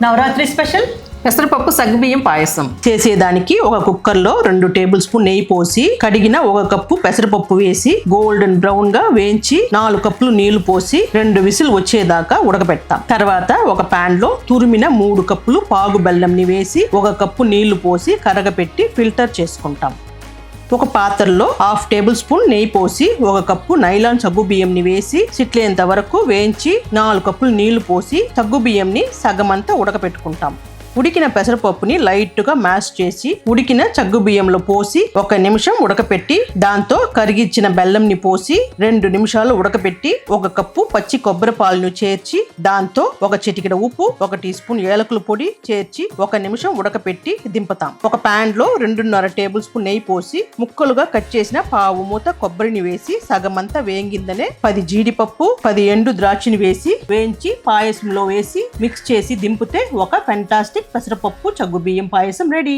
Navratri special పెసరపప్పు సగ్గుబియ్యం పాయసం చేసేదానికి ఒక కుక్కర్లో 2 టేబుల్ స్పూన్ నెయ్యి పోసి కడిగిన 1 కప్పు పెసరపప్పు వేసి గోల్డెన్ బ్రౌన్ గా వేయించి 4 కప్పులు నీళ్లు పోసి 2 విసిల్ వచ్చేదాకా ఉడకబెడతాం. తర్వాత ఒక పాన్ లో తురిమిన 3 కప్పులు పాగు బెల్లంని వేసి 1 కప్పు నీళ్లు పోసి కరగపెట్టి ఫిల్టర్ చేసుకుంటాం. ఒక పాత్రలో 1/2 టేబుల్ స్పూన్ నెయ్యి పోసి 1 కప్పు నైలాన్ సగ్గుబియ్యంని వేసి చిట్లేంత వరకు వేయించి 4 కప్పులు నీళ్లు పోసి సగ్గుబియ్యంని సగమంతా ఉడకపెట్టుకుంటాం. ఉడికిన పెసరపప్పుని లైట్ గా మ్యాష్ చేసి ఉడికిన సగ్గుబియ్యంలో పోసి 1 నిమిషం ఉడకపెట్టి దాంతో కరిగిచ్చిన బెల్లంని పోసి 2 నిమిషాలు ఉడకపెట్టి 1 కప్పు పచ్చి కొబ్బరి పాలను చేర్చి దాంతో 1 చిటికెడ ఉప్పు 1 టీ స్పూన్ ఏలకుల పొడి చేర్చి 1 నిమిషం ఉడకపెట్టి దింపుతాం. ఒక పాన్ లో 2.5 టేబుల్ స్పూన్ నెయ్యి పోసి ముక్కలుగా కట్ చేసిన పావు మూత కొబ్బరిని వేసి సగమంతా వేగిందనే 10 జీడిపప్పు 10 ఎండు ద్రాక్షని వేసి వేయించి పాయసంలో వేసి మిక్స్ చేసి దింపితే ఒక ఫెంటాస్టిక్ పెసరపప్పు సగ్గుబియ్యం పాయసం రెడీ.